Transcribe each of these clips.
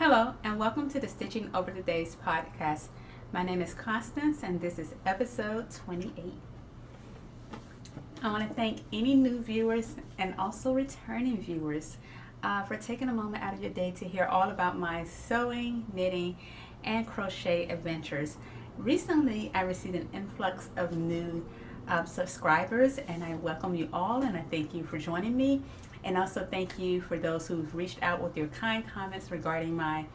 Hello, and welcome to the Stitching Over the Days podcast. My name is Constance, and this is episode 28. I want to thank any new viewers and also returning viewers for taking a moment out of your day to hear all about my sewing, knitting, and crochet adventures. Recently, I received an influx of new subscribers, and I welcome you all, and I thank you for joining me. And also thank you for those who've reached out with your kind comments regarding my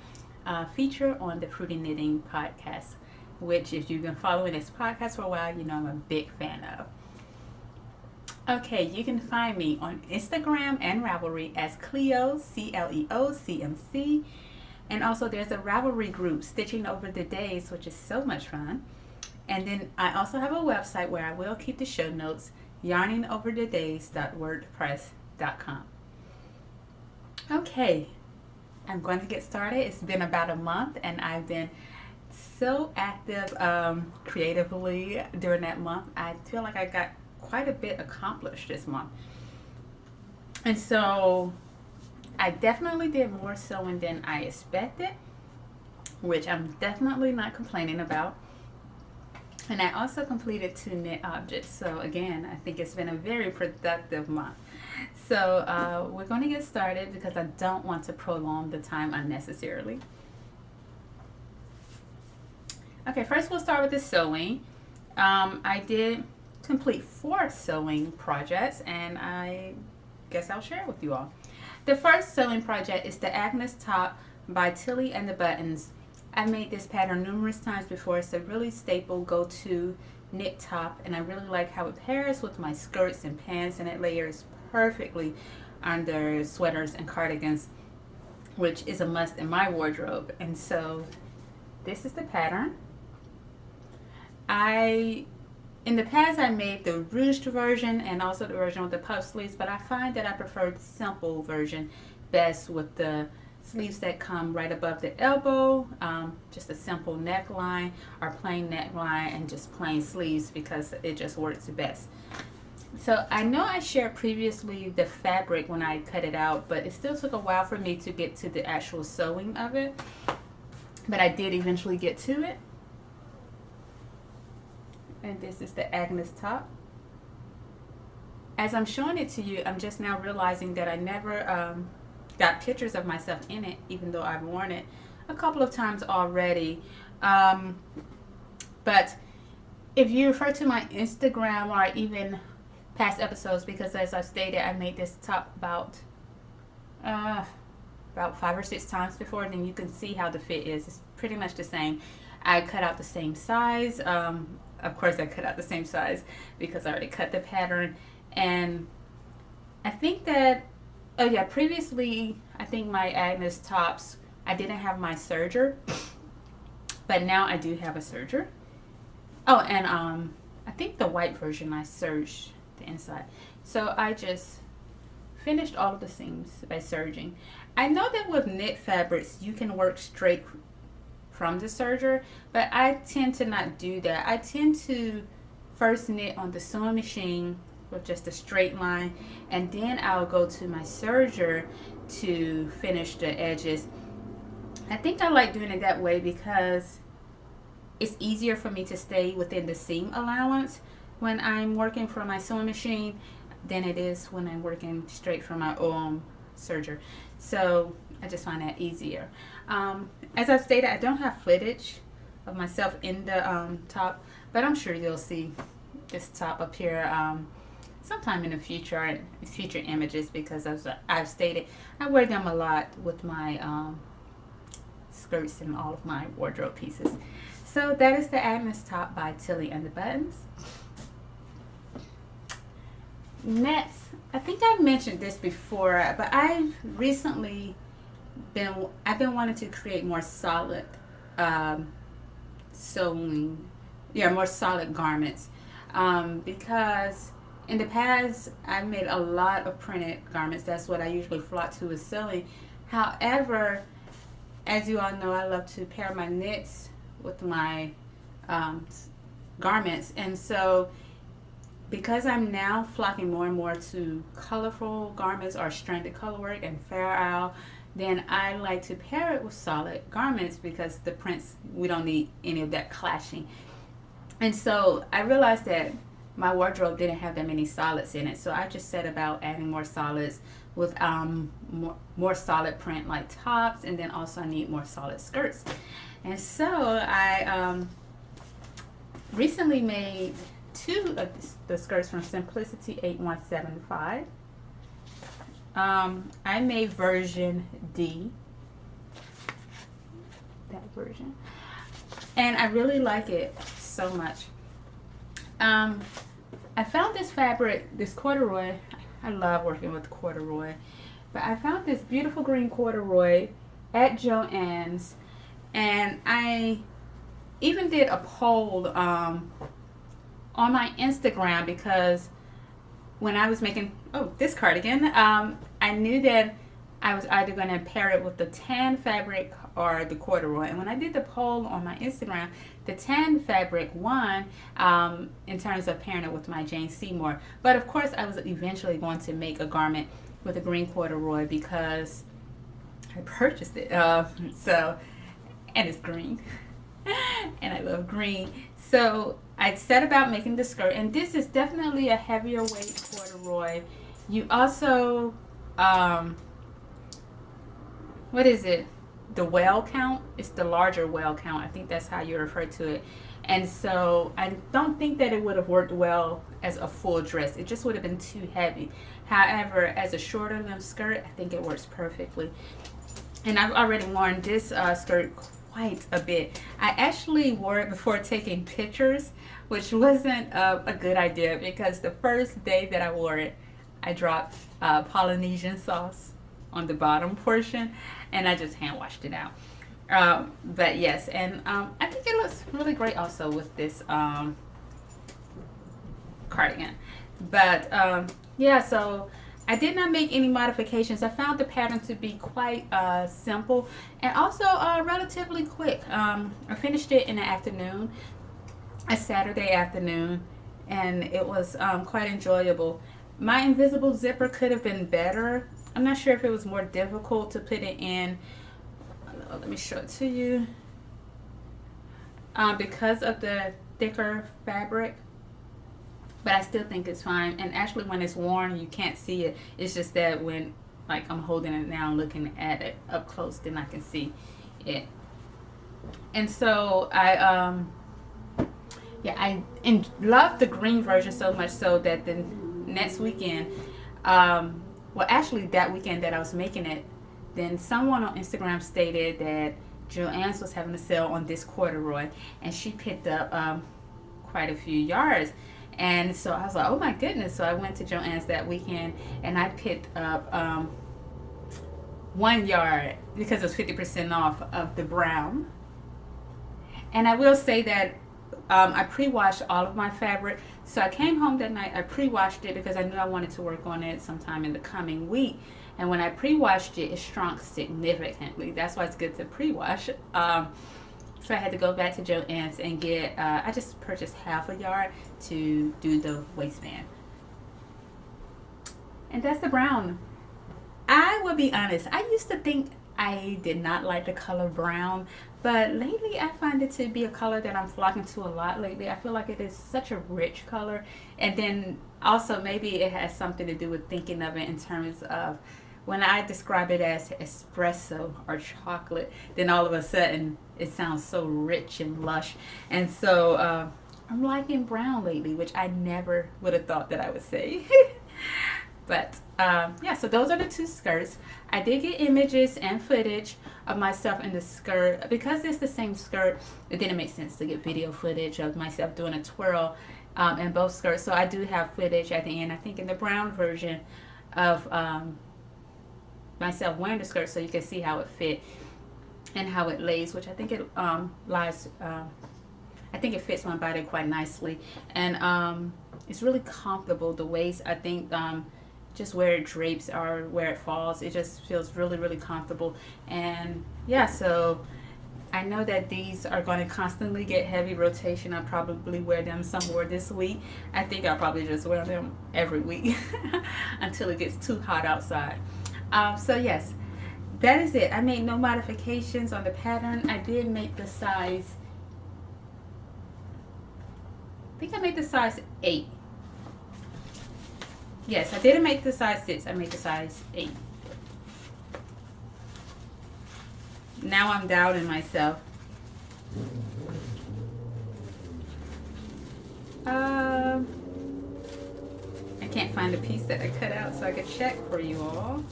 feature on the Fruity Knitting podcast, which if you've been following this podcast for a while, you know I'm a big fan of. Okay, you can find me on Instagram and Ravelry as Cleo, C-L-E-O-C-M-C. And also there's a Ravelry group, Stitching Over the Days, which is so much fun. And then I also have a website where I will keep the show notes, yarningoverthedays.wordpress.com. Okay, I'm going to get started. It's been about a month and I've been so active creatively during that month. I feel like I got quite a bit accomplished this month. And so I definitely did more sewing than I expected, which I'm definitely not complaining about. And I also completed 2 knit objects. So again, I think it's been a very productive month. So we're going to get started because I don't want to prolong the time unnecessarily. Okay, first we'll start with the sewing. I did complete 4 sewing projects, and I guess I'll share with you all. The first sewing project is the Agnes top by Tilly and the Buttons. I've made this pattern numerous times before. It's a really staple go-to knit top, and I really like how it pairs with my skirts and pants, and it layers perfectly under sweaters and cardigans, which is a must in my wardrobe. And so this is the pattern. In the past I made the ruched version and also the version with the puff sleeves, but I find that I prefer the simple version best, with the sleeves that come right above the elbow, just a simple neckline or plain neckline and just plain sleeves, because it just works the best. So I know I shared previously the fabric when I cut it out, but it still took a while for me to get to the actual sewing of it, but I did eventually get to it. And this is the Agnes top. As I'm showing it to you, I'm just now realizing that I never got pictures of myself in it, even though I've worn it a couple of times already. But if you refer to my Instagram or even past episodes, because as I stated, I made this top about 5 or 6 times before, then you can see how the fit is. It's pretty much the same. I cut out the same size. Of course I cut out the same size because I already cut the pattern. And I think that, oh yeah, previously I think my Agnes tops, I didn't have my serger, but now I do have a serger. Oh, and I think the white version I serged the inside. So I just finished all of the seams by serging. I know that with knit fabrics you can work straight from the serger, but I tend to not do that. I tend to first knit on the sewing machine with just a straight line, and then I'll go to my serger to finish the edges. I think I like doing it that way because it's easier for me to stay within the seam allowance when I'm working from my sewing machine than it is when I'm working straight from my own serger. So I just find that easier. As I've stated, I don't have footage of myself in the top, but I'm sure you'll see this top appear sometime in the future images, because as I've stated, I wear them a lot with my skirts and all of my wardrobe pieces. So that is the Agnes top by Tilly and the Buttons. Next, I think I mentioned this before, but I've recently been wanting to create more solid more solid garments, because in the past I've made a lot of printed garments. That's what I usually flock to with sewing. However, as you all know, I love to pair my knits with my garments, and so because I'm now flocking more and more to colorful garments or stranded colorwork and fair owl then I like to pair it with solid garments because the prints, we don't need any of that clashing. And so I realized that my wardrobe didn't have that many solids in it, so I just set about adding more solids with more solid print like tops, and then also I need more solid skirts. And so I recently made two of the skirts from Simplicity 8175. I made version D, that version, and I really like it so much. I found this fabric, this corduroy. I love working with corduroy, but I found this beautiful green corduroy at Joann's, and I even did a poll on my Instagram because when I was making this cardigan, I knew that I was either going to pair it with the tan fabric or the corduroy. And when I did the poll on my Instagram, the tan fabric won in terms of pairing it with my Jane Seymour. But of course, I was eventually going to make a garment with a green corduroy because I purchased it. And it's green. And I love green. So I set about making the skirt. And this is definitely a heavier weight corduroy. You also... what is it? The well count? It's the larger well count. I think that's how you refer to it. And so I don't think that it would have worked well as a full dress. It just would have been too heavy. However, as a shorter limb skirt, I think it works perfectly. And I've already worn this skirt quite a bit. I actually wore it before taking pictures, which wasn't a good idea because the first day that I wore it, I dropped Polynesian sauce on the bottom portion, and I just hand washed it out. But yes, and I think it looks really great also with this cardigan. But yeah, so I did not make any modifications. I found the pattern to be quite simple and also relatively quick. I finished it in the afternoon, a Saturday afternoon, and it was quite enjoyable. My invisible zipper could have been better. I'm not sure if it was more difficult to put it in. Let me show it to you. Because of the thicker fabric. But I still think it's fine. And actually when it's worn, you can't see it. It's just that when I'm holding it now, looking at it up close, then I can see it. And so I love the green version so much so that the next weekend, well, actually that weekend that I was making it, then someone on Instagram stated that Joann's was having a sale on this corduroy, and she picked up quite a few yards. And so I was like, oh my goodness. So I went to Joann's that weekend, and I picked up 1 yard because it was 50% off of the brown. And I will say that I pre-washed all of my fabric. So I came home that night, I pre-washed it because I knew I wanted to work on it sometime in the coming week. And when I pre-washed it, it shrunk significantly. That's why it's good to pre-wash. So I had to go back to Joann's and get, I just purchased half a yard to do the waistband. And that's the brown. I will be honest, I used to think I did not like the color brown, but lately I find it to be a color that I'm flocking to a lot lately. I feel like it is such a rich color, and then also maybe it has something to do with thinking of it in terms of when I describe it as espresso or chocolate, then all of a sudden it sounds so rich and lush. And so I'm liking brown lately, which I never would have thought that I would say. But yeah, so those are the two skirts. I did get images and footage of myself in the skirt. Because it's the same skirt, it didn't make sense to get video footage of myself doing a twirl in both skirts. So I do have footage at the end, I think in the brown version of myself wearing the skirt, so you can see how it fit and how it lays, which I think it lies, I think it fits my body quite nicely. And it's really comfortable. The waist, I think, just where it drapes or where it falls, it just feels really, really comfortable. And yeah, so I know that these are going to constantly get heavy rotation. I'll probably wear them some more this week. I think I'll probably just wear them every week until it gets too hot outside. So yes, that is it. I made no modifications on the pattern. I did make the size, I think I made the size 8. Yes, I didn't make the size 6. I made the size 8. Now I'm doubting myself. I can't find a piece that I cut out so I could check for you all.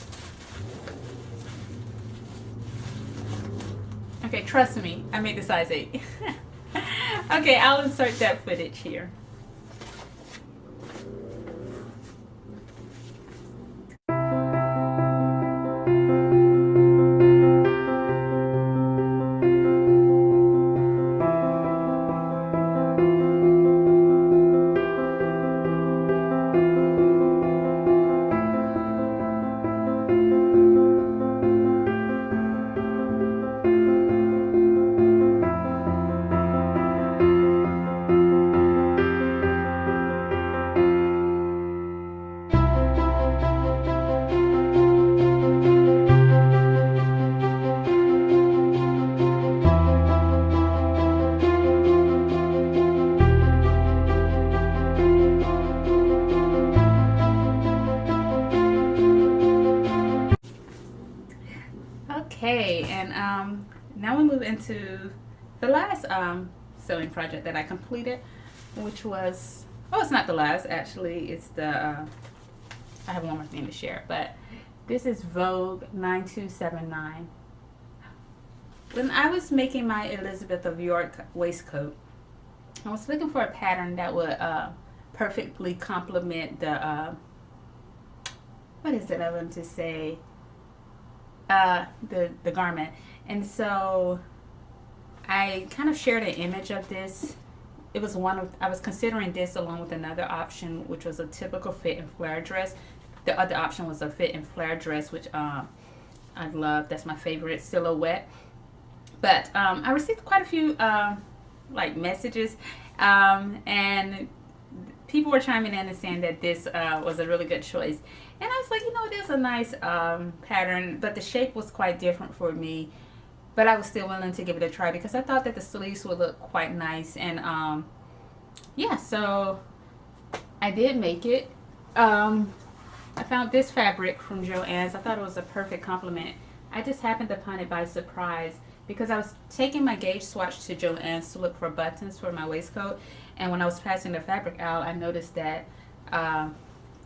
Okay, trust me, I made the size 8. Okay, I'll insert that footage here. Okay, and now we move into the last sewing project that I completed, which was, oh, it's not the last, actually. It's the, I have one more thing to share, but this is Vogue 9279. When I was making my Elizabeth of York waistcoat, I was looking for a pattern that would perfectly complement the, what is it I want to say? The garment. And so I kind of shared an image of this. It was I was considering this along with another option, which was a typical fit and flare dress. The other option was a fit and flare dress, which I love. That's my favorite silhouette. But I received quite a few like messages, and people were chiming in and saying that this was a really good choice. And I was like, you know, it is a nice pattern, but the shape was quite different for me. But I was still willing to give it a try because I thought that the sleeves would look quite nice. And yeah, so I did make it. I found this fabric from Joann's. I thought it was a perfect complement. I just happened upon it by surprise because I was taking my gauge swatch to Joann's to look for buttons for my waistcoat. And when I was passing the fabric out, I noticed that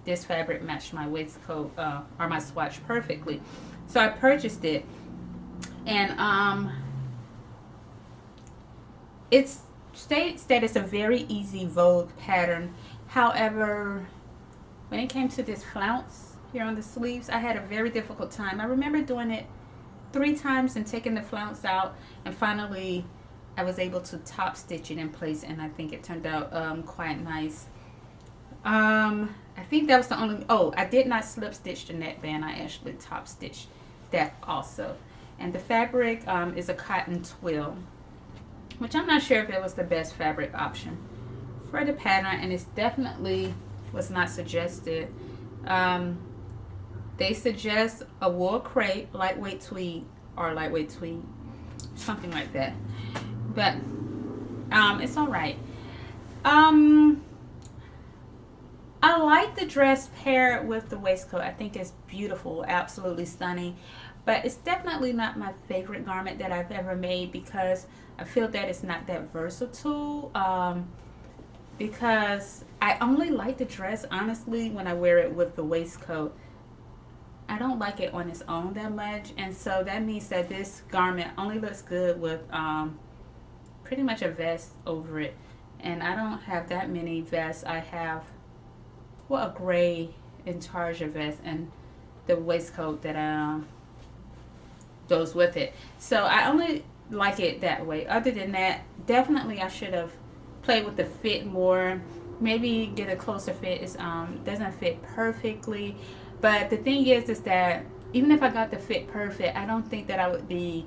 this fabric matched my waistcoat or my swatch perfectly. So I purchased it, and it states that it's a very easy Vogue pattern. However, when it came to this flounce here on the sleeves, I had a very difficult time. I remember doing it 3 times and taking the flounce out, and finally I was able to top stitch it in place, and I think it turned out quite nice. I think that was the only, oh, I did not slip stitch the neckband. I actually top stitched that also. And the fabric is a cotton twill, which I'm not sure if it was the best fabric option for the pattern, and it's definitely was not suggested. They suggest a wool crepe, lightweight tweed, or lightweight tweed, something like that. But it's all right. I like the dress paired with the waistcoat. I think it's beautiful, absolutely stunning. But it's definitely not my favorite garment that I've ever made because I feel that it's not that versatile. Because I only like the dress, honestly, when I wear it with the waistcoat. I don't like it on its own that much. And so that means that this garment only looks good with pretty much a vest over it. And I don't have that many vests. I have, well, a gray intarsia vest and the waistcoat that goes with it. So I only like it that way. Other than that, definitely I should have played with the fit more. Maybe get a closer fit. It doesn't fit perfectly. But the thing is that even if I got the fit perfect, I don't think that I would be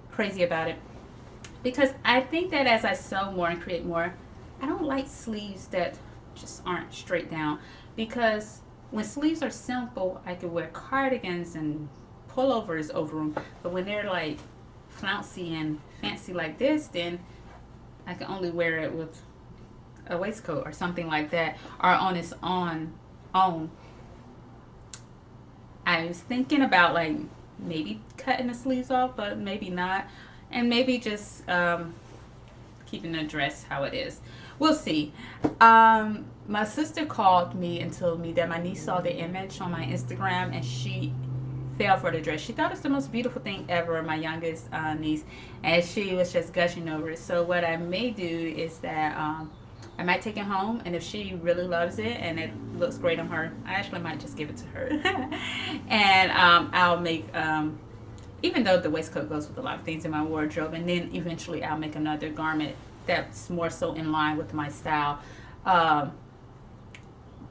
crazy about it. Because I think that as I sew more and create more, I don't like sleeves that just aren't straight down. Because when sleeves are simple, I could wear cardigans and pullovers over them. But when they're like flouncy and fancy like this, then I can only wear it with a waistcoat or something like that, or on its own. I was thinking about like maybe cutting the sleeves off, but maybe not, and maybe just keeping the dress how it is. We'll see. My sister called me and told me that my niece saw the image on my Instagram and she fell for the dress. She thought it's the most beautiful thing ever, my youngest niece, and she was just gushing over it. So what I may do is that I might take it home, and if she really loves it and it looks great on her, I actually might just give it to her. And I'll make, even though the waistcoat goes with a lot of things in my wardrobe, and then eventually I'll make another garment that's more so in line with my style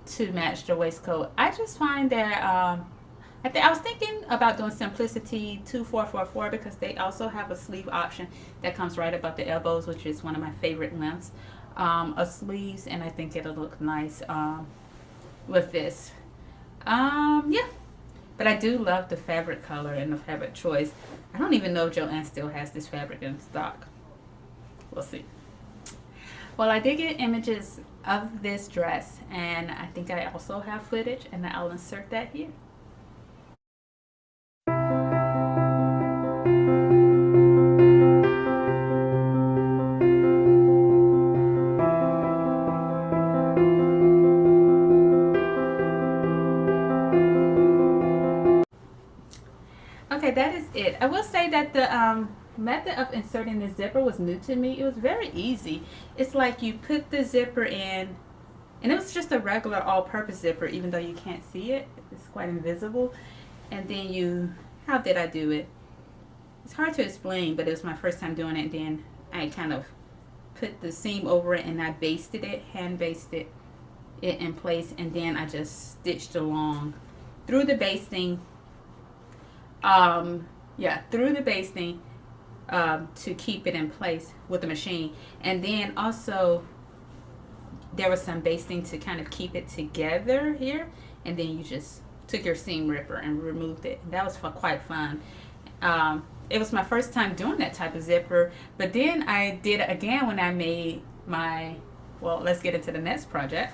to match the waistcoat. I just find that I was thinking about doing Simplicity 2444 because they also have a sleeve option that comes right above the elbows, which is one of my favorite lengths of sleeves, and I think it'll look nice with this. Yeah, but I do love the fabric color and the fabric choice. I don't even know if Joann still has this fabric in stock. We'll see. Well, I did get images of this dress, and I think I also have footage, and I'll insert that here. Okay, that is it. I will say that the method of inserting the zipper was new to me. It was very easy. It's like you put the zipper in, and it was just a regular all-purpose zipper, even though you can't see it. It's quite invisible. And then how did I do it? It's hard to explain, but it was my first time doing it. Then I kind of put the seam over it, and I basted it, hand basted it in place, and then I just stitched along through the basting. Through the basting to keep it in place with the machine. And then also there was some basting to kind of keep it together here, and then you just took your seam ripper and removed it. That was quite fun. It was my first time doing that type of zipper, but then I did it again when I made my, well, let's get into the next project,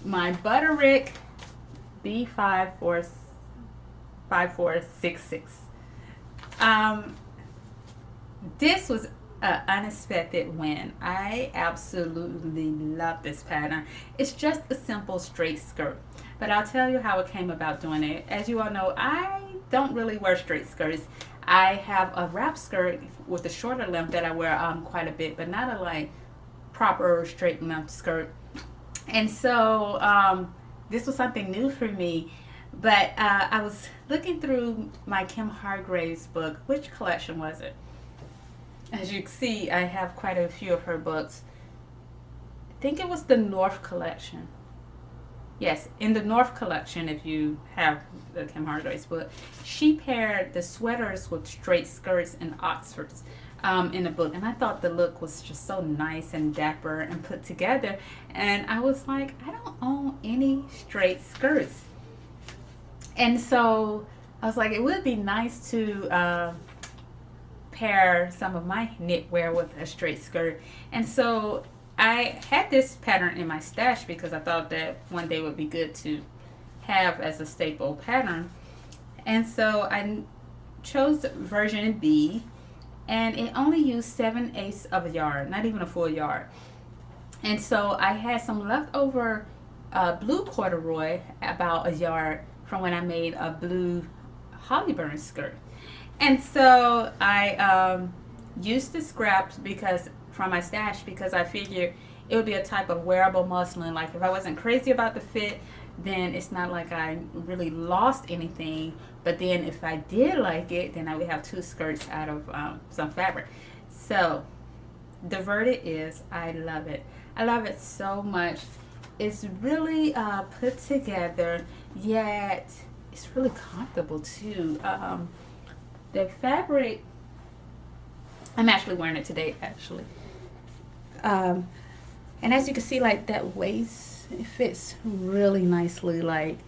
my Butterick B5466. This was an unexpected win. I absolutely love this pattern. It's just a simple straight skirt, but I'll tell you how it came about doing it. As you all know, I don't really wear straight skirts. I have a wrap skirt with a shorter length that I wear quite a bit, but not a like proper straight length skirt. And so this was something new for me. But I was looking through my Kim Hargrave's book. Which collection was it? As you can see, I have quite a few of her books. I think it was the North collection. Yes, in the North collection, if you have the Kim Hargrave's book, she paired the sweaters with straight skirts and Oxfords in the book. And I thought the look was just so nice and dapper and put together. And I was like, I don't own any straight skirts. And so I was like, it would be nice to pair some of my knitwear with a straight skirt. And so I had this pattern in my stash because I thought that one day would be good to have as a staple pattern. And so I chose version B, and it only used 7/8 of a yard, not even a full yard. And so I had some leftover blue corduroy, about a yard, from when I made a blue Hollyburn skirt. And so I used the scraps from my stash because I figured it would be a type of wearable muslin. Like if I wasn't crazy about the fit, then it's not like I really lost anything. But then if I did like it, then I would have two skirts out of some fabric. So the verdict is I love it. I love it so much. It's really put together, yet it's really comfortable too. The fabric, I'm actually wearing it today actually. And as you can see, like that waist, it fits really nicely. Like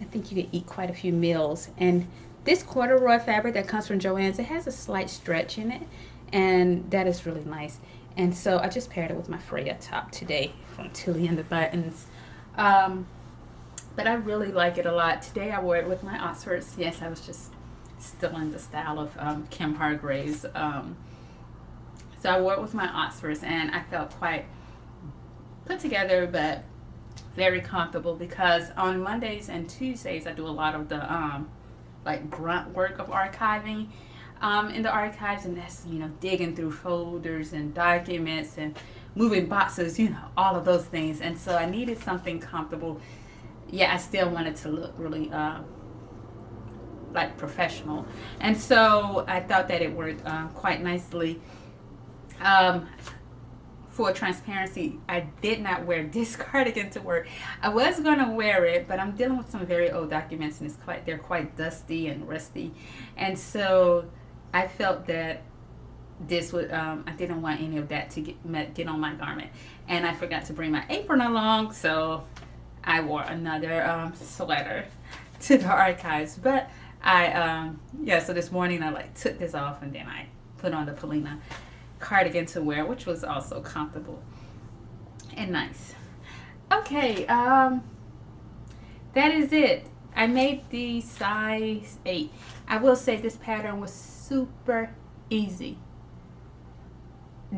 I think you could eat quite a few meals. And this corduroy fabric that comes from Joann's, it has a slight stretch in it, and that is really nice. And so I just paired it with my Freya top today from Tilly and the Buttons. But I really like it a lot. Today I wore it with my Oxfords. Yes, I was just still in the style of Kim Hargrave's. So I wore it with my Oxfords, and I felt quite put together, but very comfortable, because on Mondays and Tuesdays I do a lot of the like grunt work of archiving in the archives, and that's, you know, digging through folders and documents and moving boxes, you know, all of those things. And so I needed something comfortable. Yeah, I still wanted to look really like professional, and so I thought that it worked quite nicely. For transparency, I did not wear this cardigan to work. I was gonna wear it, but I'm dealing with some very old documents, and they're quite dusty and rusty, and so I felt that this would I didn't want any of that to get on my garment, and I forgot to bring my apron along, so I wore another sweater to the archives. But so this morning I like took this off, and then I put on the Polina cardigan to wear, which was also comfortable and nice. Okay, that is it. I made the size 8. I will say this pattern was super easy.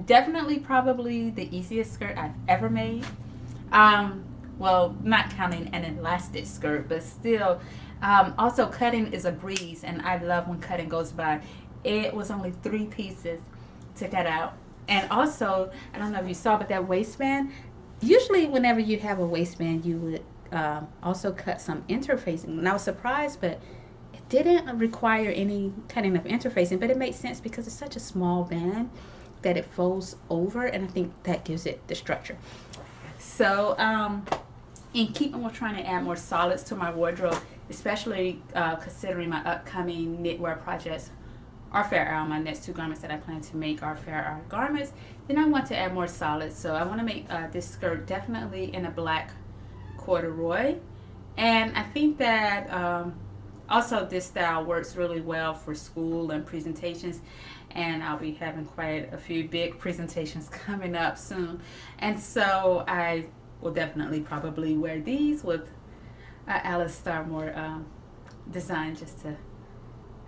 Definitely probably the easiest skirt I've ever made. Well, not counting an elastic skirt, but still. Also, cutting is a breeze, and I love when cutting goes by. It was only 3 pieces to cut out. And also, I don't know if you saw, but that waistband, usually whenever you have a waistband, you would also cut some interfacing. And I was surprised, but it didn't require any cutting of interfacing, but it made sense because it's such a small band that it folds over, and I think that gives it the structure. So in keeping with trying to add more solids to my wardrobe, especially considering my upcoming knitwear projects, are fair hour. My next 2 garments that I plan to make are fair hour garments. Then I want to add more solids, so I want to make this skirt definitely in a black corduroy, and I think that also this style works really well for school and presentations, and I'll be having quite a few big presentations coming up soon, and so I will definitely probably wear these with Alice Starmore design, just to,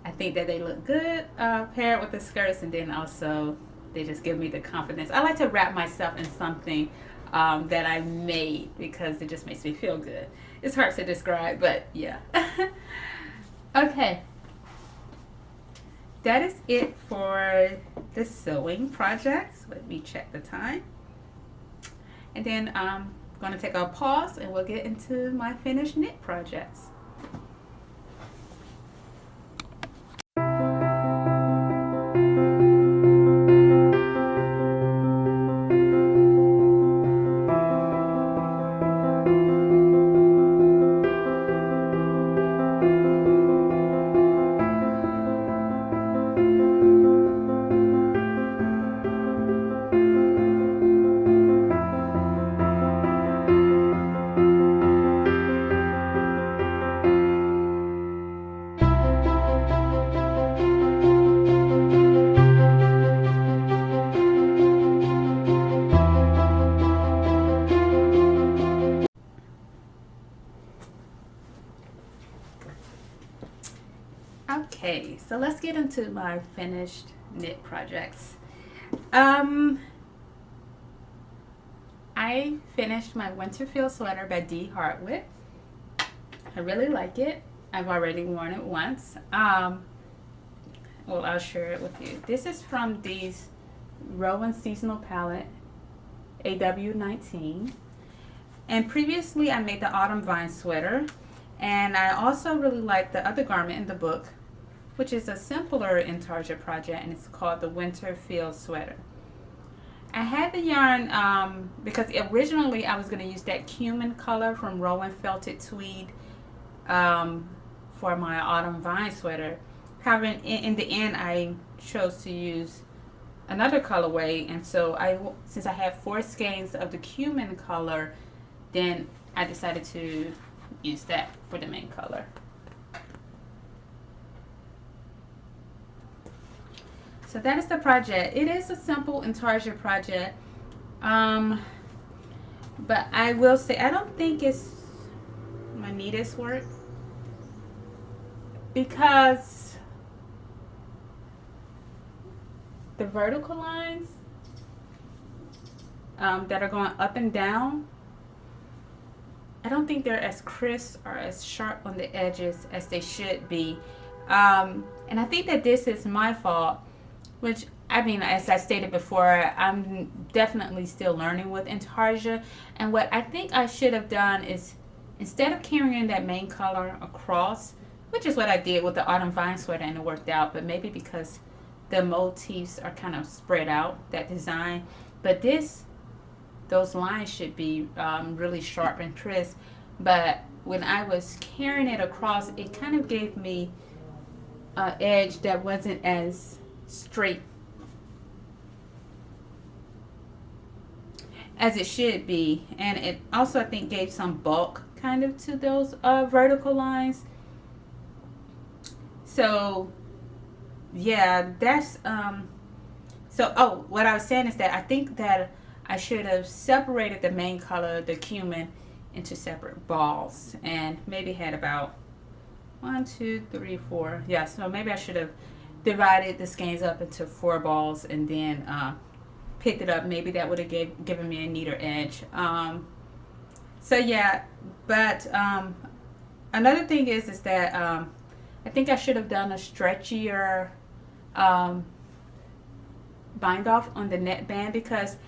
I think that they look good paired with the skirts, and then also they just give me the confidence. I like to wrap myself in something that I made, because it just makes me feel good. It's hard to describe, but yeah. Okay, that is it for the sewing projects. Let me check the time, and then I'm going to take a pause, and we'll get into my finished knit projects. Okay, so let's get into my finished knit projects. I finished my Winterfield sweater by D. Hartwick. I really like it. I've already worn it once. Well, I'll share it with you. This is from Dee's Rowan Seasonal Palette, AW19. And previously I made the Autumn Vine sweater. And I also really like the other garment in the book, which is a simpler intarsia project, and it's called the Winterfield sweater. I had the yarn because originally I was going to use that cumin color from Rowan Felted Tweed for my Autumn Vine sweater. However, in the end I chose to use another colorway, and so since I had 4 skeins of the cumin color, then I decided to use that for the main color. So that is the project. It is a simple intarsia project. But I will say I don't think it's my neatest work because the vertical lines that are going up and down, I don't think they're as crisp or as sharp on the edges as they should be. And I think that this is my fault, which, I mean, as I stated before, I'm definitely still learning with intarsia. And what I think I should have done is, instead of carrying that main color across, which is what I did with the autumn vine sweater and it worked out, but maybe because the motifs are kind of spread out, that design. But those lines should be really sharp and crisp. But when I was carrying it across, it kind of gave me an edge that wasn't as straight as it should be. And it also, I think, gave some bulk kind of to those vertical lines. So yeah, that's what I was saying is that I think that I should have separated the main color, the cumin, into separate balls, and maybe had about 1, 2, 3, 4. Yeah, so maybe I should have divided the skeins up into 4 balls and then picked it up. Maybe that would have given me a neater edge. So yeah, but another thing is that I think I should have done a stretchier bind off on the neckband, because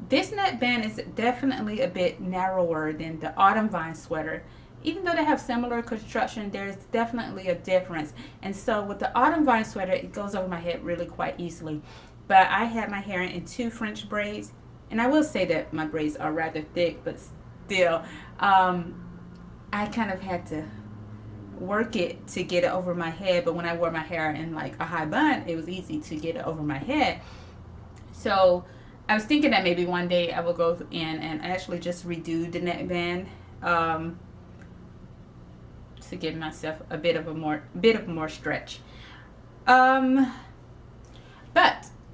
this neckband is definitely a bit narrower than the autumn vine sweater. Even though they have similar construction, there's definitely a difference. And so with the autumn vine sweater, it goes over my head really quite easily. But I had my hair in 2 French braids, and I will say that my braids are rather thick, but still, I kind of had to work it to get it over my head. But when I wore my hair in like a high bun, it was easy to get it over my head. So I was thinking that maybe one day I will go in and actually just redo the neckband to give myself a bit of more stretch. But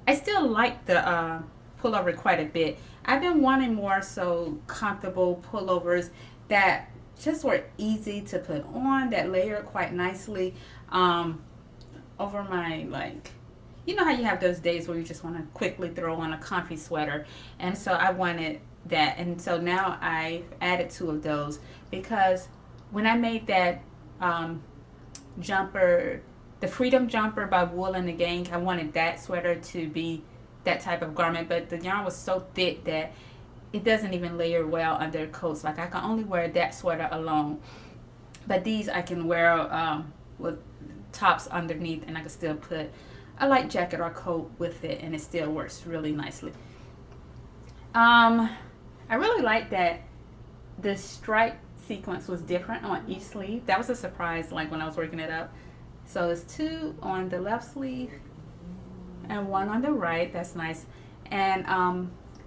I still like the pullover quite a bit. I've been wanting more so comfortable pullovers that just were easy to put on, that layer quite nicely over my, like, you know how you have those days where you just want to quickly throw on a comfy sweater. And so I wanted that. And so now I've added 2 of those, because when I made that jumper, the Freedom Jumper by Wool and the Gang, I wanted that sweater to be that type of garment. But the yarn was so thick that it doesn't even layer well under coats. Like, I can only wear that sweater alone. But these I can wear with tops underneath, and I can still put a light jacket or coat with it, and it still works really nicely. I really like that the stripe sequence was different on each sleeve. That was a surprise, like, when I was working it up. So it's 2 on the left sleeve and 1 on the right. That's nice. And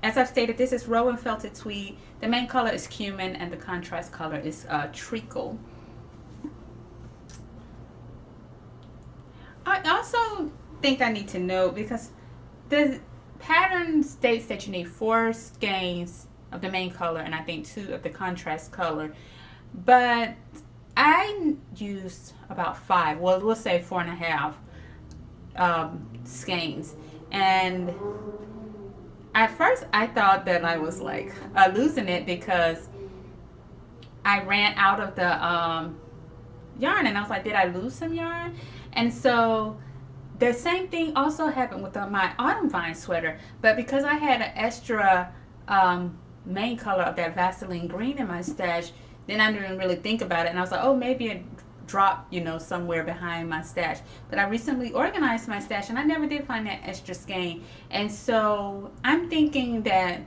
as I've stated, this is Rowan Felted Tweed. The main color is cumin, and the contrast color is treacle. I also think I need to note, because the pattern states that you need 4 skeins of the main color and I think 2 of the contrast color, but I used about 5, well, we'll say 4.5 skeins. And at first I thought that I was like losing it, because I ran out of the yarn, and I was like, did I lose some yarn? And so the same thing also happened with my autumn vine sweater, but because I had an extra main color of that Vaseline green in my stash, then I didn't really think about it, and I was like, oh, maybe it dropped, you know, somewhere behind my stash. But I recently organized my stash, and I never did find that extra skein. And so I'm thinking that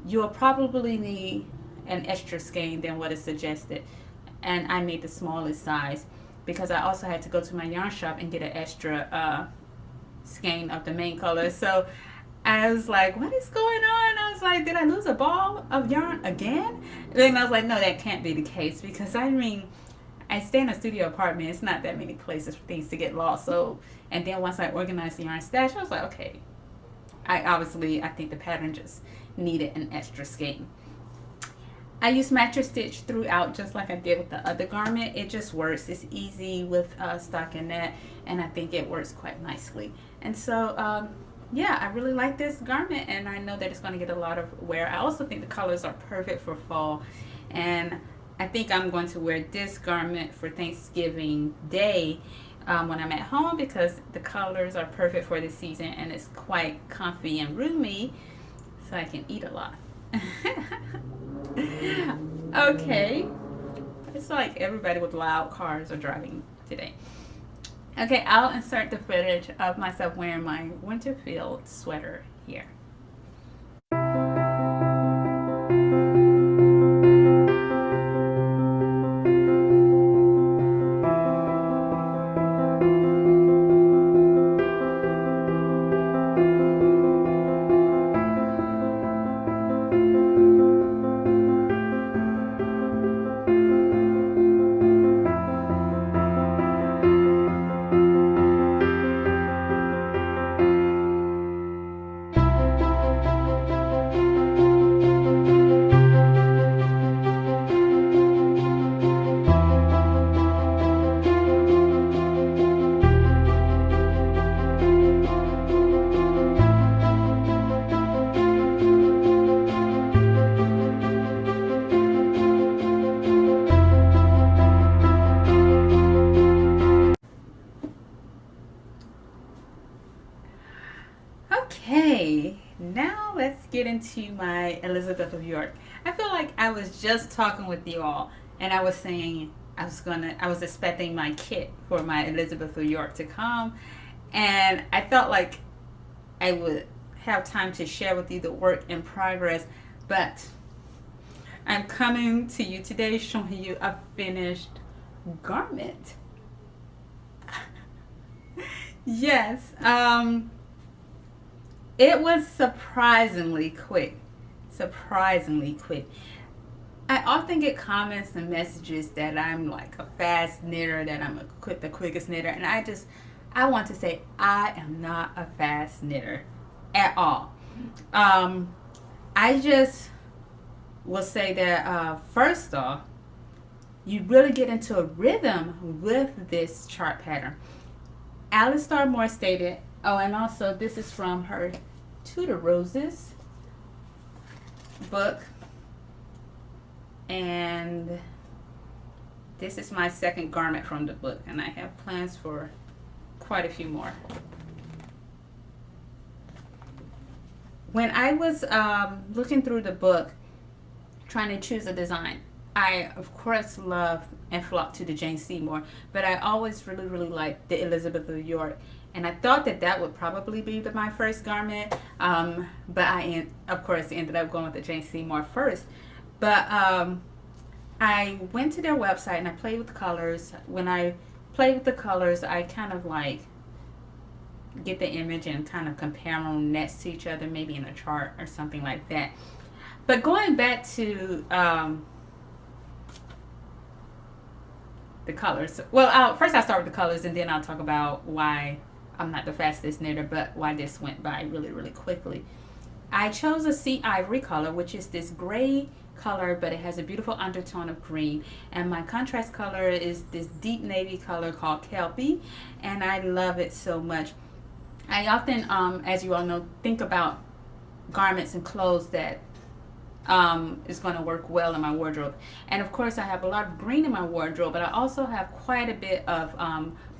you'll probably need an extra skein than what is suggested, and I made the smallest size, because I also had to go to my yarn shop and get an extra skein of the main color. So I was like, what is going on? I was like, did I lose a ball of yarn again? And then I was like, no, that can't be the case, because I mean, I stay in a studio apartment. It's not that many places for things to get lost. So, and then once I organized the yarn stash, I was like, okay, I think the pattern just needed an extra skein. I use mattress stitch throughout, just like I did with the other garment. It just works. It's easy with stockinette, and I think it works quite nicely. And so, yeah, I really like this garment, and I know that it's going to get a lot of wear. I also think the colors are perfect for fall, and I think I'm going to wear this garment for Thanksgiving Day when I'm at home, because the colors are perfect for this season, and it's quite comfy and roomy, so I can eat a lot. Okay, it's like everybody with loud cars are driving today. Okay, I'll insert the footage of myself wearing my Winterfield sweater here. Okay, now let's get into my Elizabeth of York. I feel like I was just talking with you all, and I was saying I was expecting my kit for my Elizabeth of York to come, and I felt like I would have time to share with you the work in progress, but I'm coming to you today showing you a finished garment. Yes, it was surprisingly quick. Surprisingly quick. I often get comments and messages that I'm like a fast knitter, that I'm the quickest knitter, and I want to say I am not a fast knitter at all. I just will say that first off, you really get into a rhythm with this chart pattern. Alice Starmore stated, oh, and also this is from her Tudor Roses book, and this is my second garment from the book, and I have plans for quite a few more. When I was looking through the book trying to choose a design, I of course love and flocked to the Jane Seymour, but I always really liked the Elizabeth of York, and I thought that would probably be my first garment, but I of course ended up going with the Jane Seymour first. But I went to their website and I played with the colors. When I play with the colors, I kind of like get the image and kind of compare them next to each other, maybe in a chart or something like that. But going back to the colors, well, first I'll start with the colors, and then I'll talk about why I'm not the fastest knitter, but why this went by really quickly. I chose a sea ivory color, which is this gray color, but it has a beautiful undertone of green, and my contrast color is this deep navy color called Kelpie, and I love it so much. I often, as you all know, think about garments and clothes that is going to work well in my wardrobe, and of course I have a lot of green in my wardrobe, but I also have quite a bit of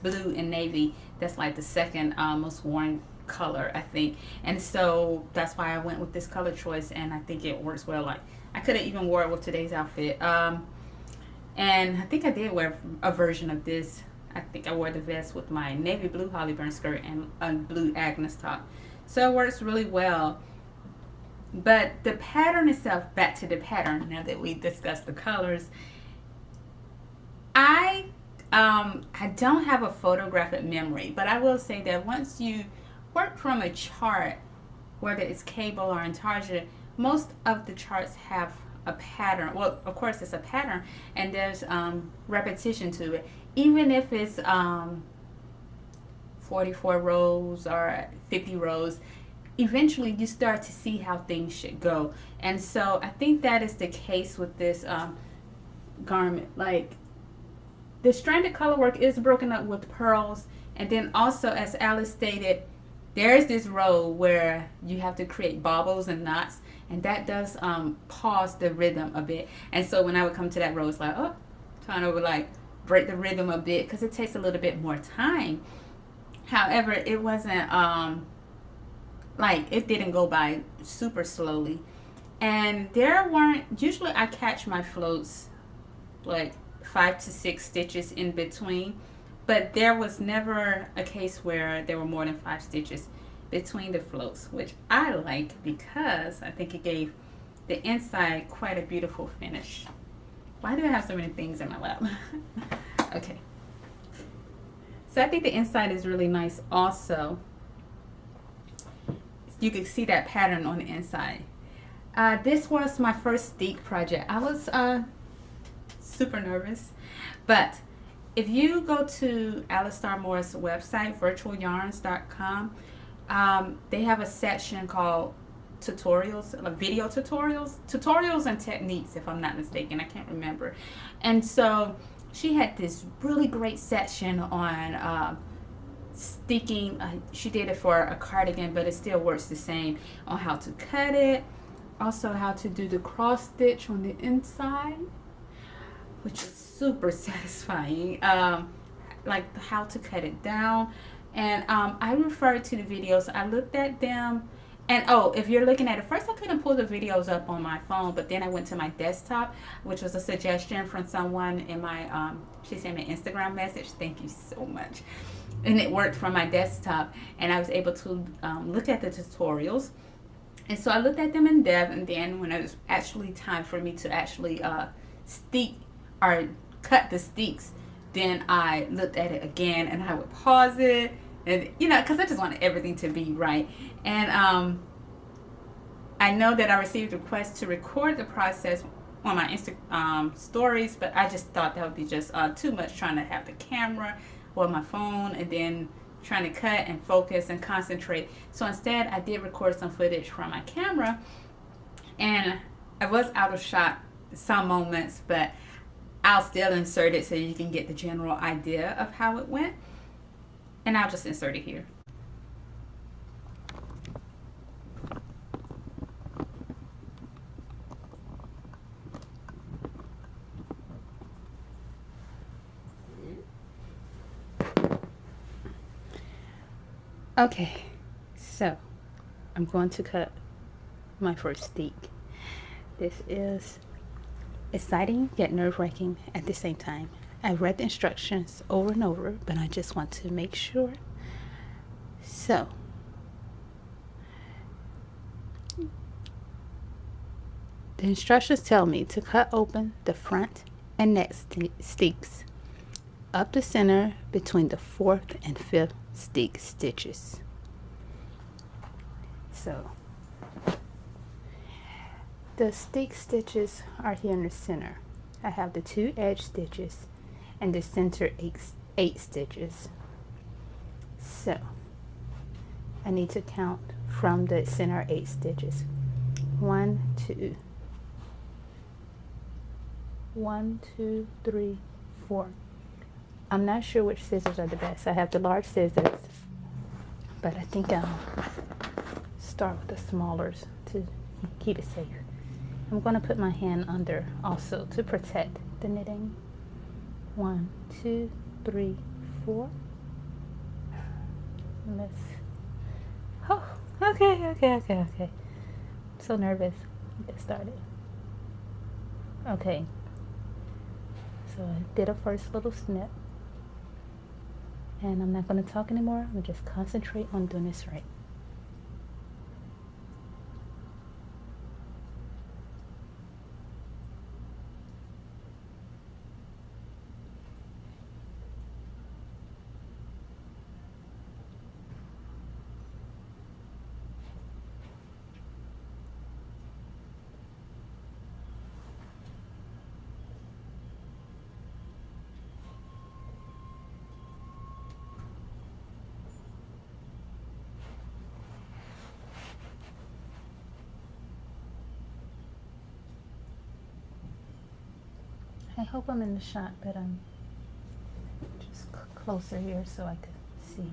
blue and navy. That's like the second most worn color, I think, and so that's why I went with this color choice, and I think it works well. Like, I could have even wore it with today's outfit, and I think I did wear a version of this. I think I wore the vest with my navy blue Hollyburn skirt and a blue Agnes top, so it works really well. But the pattern itself, back to the pattern, now that we discussed the colors, I don't have a photographic memory, but I will say that once you work from a chart, whether it's cable or intarsia, most of the charts have a pattern. Well, of course it's a pattern, and there's repetition to it. Even if it's 44 rows or 50 rows, eventually you start to see how things should go. And so I think that is the case with this garment. Like, the stranded color work is broken up with pearls, and then also, as Alice stated, there's this row where you have to create bobbles and knots, and that does pause the rhythm a bit. And so when I would come to that row, it's like, oh, trying to like break the rhythm a bit, because it takes a little bit more time. However, it wasn't like, it didn't go by super slowly. And there weren't, usually I catch my floats like 5 to 6 stitches in between, but there was never a case where there were more than 5 stitches between the floats, which I like because I think it gave the inside quite a beautiful finish. Why do I have so many things in my lap? Okay, so I think the inside is really nice also. You can see that pattern on the inside. This was my first steek project. I was super nervous, but if you go to Alice Star Moore's website, virtualyarns.com, they have a section called tutorials, video tutorials and techniques, if I'm not mistaken. I can't remember. And so she had this really great section on sticking. She did it for a cardigan, but it still works the same, on how to cut it, also how to do the cross stitch on the inside, which is super satisfying, like how to cut it down. And I referred to the videos. I looked at them, and oh, if you're looking at it, first I couldn't pull the videos up on my phone, but then I went to my desktop, which was a suggestion from someone in my she sent me an Instagram message, thank you so much, and it worked from my desktop, and I was able to look at the tutorials. And so I looked at them in depth, and then when it was actually time for me to actually steek or cut the steeks, then I looked at it again, and I would pause it, and because I just wanted everything to be right. And I know that I received requests to record the process on my Insta stories, but I just thought that would be just too much, trying to have the camera or my phone and then trying to cut and focus and concentrate. So instead, I did record some footage from my camera, and I was out of shot some moments, but I'll still insert it so you can get the general idea of how it went, and I'll just insert it here. Okay, so I'm going to cut my first steek. This is exciting yet nerve-wracking at the same time. I've read the instructions over and over, but I just want to make sure. So, the instructions tell me to cut open the front and neck steeks up the center between the 4th and 5th steek stitches. So the steek stitches are here in the center. I have the 2 edge stitches and the center 8 stitches. So I need to count from the center 8 stitches. 1, 2, 1, 2, 3, 4. I'm not sure which scissors are the best. I have the large scissors, but I think I'll start with the smallers to keep it safe. I'm going to put my hand under also to protect the knitting. 1, 2, 3, 4. Let's. Oh, okay. So nervous. Get started. Okay. So I did a first little snip. And I'm not going to talk anymore. I'm going to just concentrate on doing this right. I hope I'm in the shot, but I'm just closer here so I could see.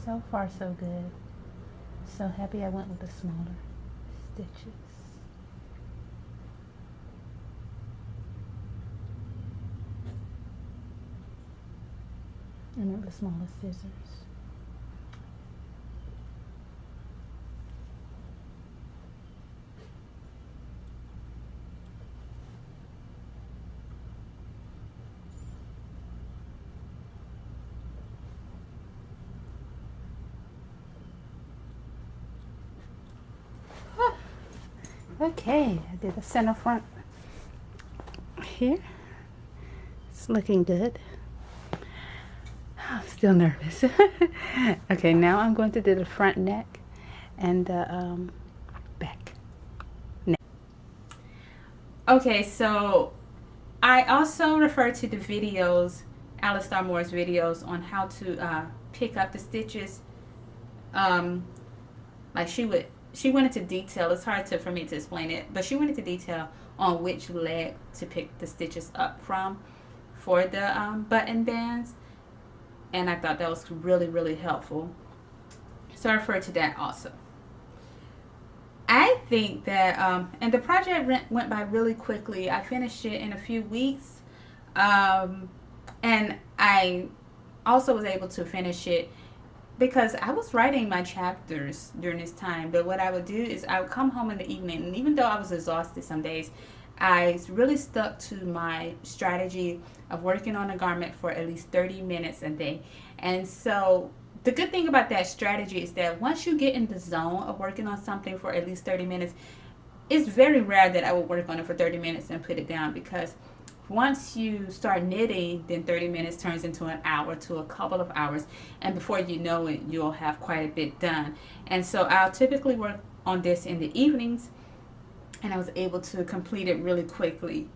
So far so good. So happy I went with the smaller stitches. And with the smaller scissors. Okay, I did the center front here. It's looking good. I'm still nervous. Okay, now I'm going to do the front neck and the back neck. Okay, so I also refer to the videos, Alistair Moore's videos on how to pick up the stitches. Like she went into detail. It's hard for me to explain it, but she went into detail on which leg to pick the stitches up from for the button bands. And I thought that was really, really helpful. So I refer to that also. I think that, and the project went by really quickly. I finished it in a few weeks. And I also was able to finish it because I was writing my chapters during this time. But what I would do is I would come home in the evening, and even though I was exhausted some days, I really stuck to my strategy of working on a garment for at least 30 minutes a day. And so the good thing about that strategy is that once you get in the zone of working on something for at least 30 minutes, it's very rare that I would work on it for 30 minutes and put it down, because once you start knitting, then 30 minutes turns into an hour to a couple of hours, and before you know it, you'll have quite a bit done. And so I'll typically work on this in the evenings, and I was able to complete it really quickly.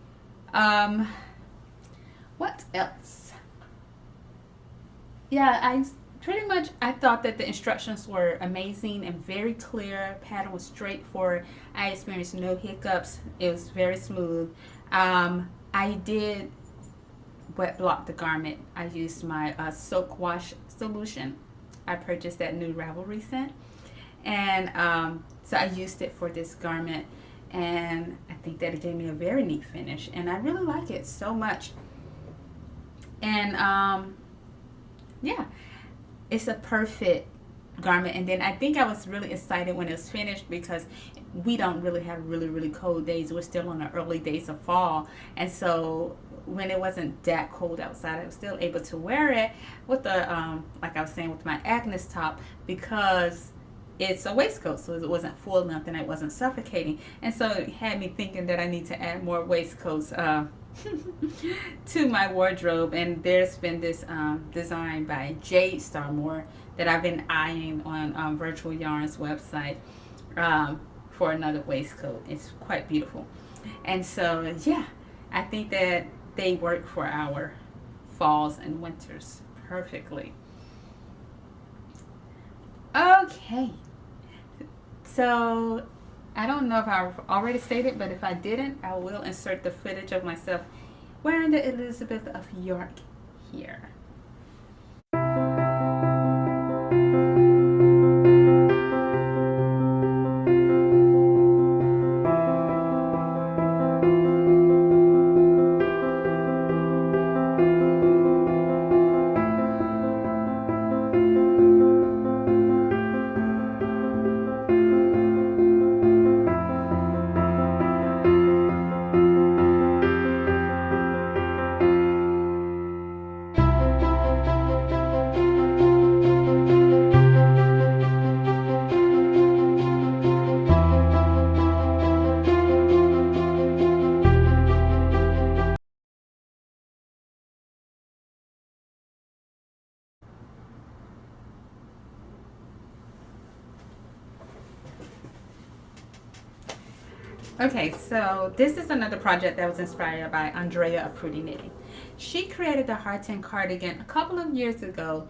What else? Yeah, I thought that the instructions were amazing and very clear. Pattern was straightforward. I experienced no hiccups. It was very smooth. I did wet block the garment. I used my soak wash solution. I purchased that new Ravelry scent, and so I used it for this garment, and I think that it gave me a very neat finish, and I really like it so much. And yeah, it's a perfect garment. And then I think I was really excited when it was finished, because we don't really have really cold days. We're still on the early days of fall, and so when it wasn't that cold outside, I was still able to wear it with the like I was saying, with my Agnes top, because it's a waistcoat, so it wasn't full enough and it wasn't suffocating. And so it had me thinking that I need to add more waistcoats to my wardrobe. And there's been this design by Jade Starmore that I've been eyeing on Virtual Yarn's website for another waistcoat. It's quite beautiful. And so yeah, I think that they work for our falls and winters perfectly. Okay, so I don't know if I've already stated, but if I didn't, I will insert the footage of myself wearing the Elizabeth of York here. Okay, so this is another project that was inspired by Andrea of Pretty Knitting. She created the Heartfelt cardigan a couple of years ago,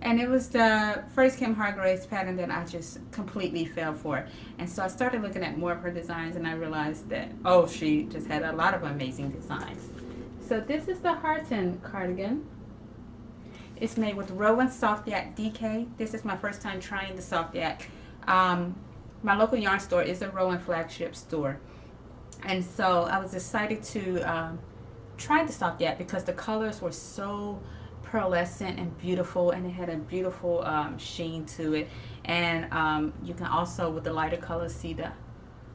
And it was the first Kim Hargraves pattern that I just completely fell for. And so I started looking at more of her designs, and I realized that, oh, she just had a lot of amazing designs. So this is the Heartfelt cardigan. It's made with Rowan Soft Yak DK. This is my first time trying the Soft Yak. My local yarn store is a Rowan flagship store. And so I was excited to try the Soft Yak because the colors were so pearlescent and beautiful, and it had a beautiful sheen to it. And you can also, with the lighter colors, see the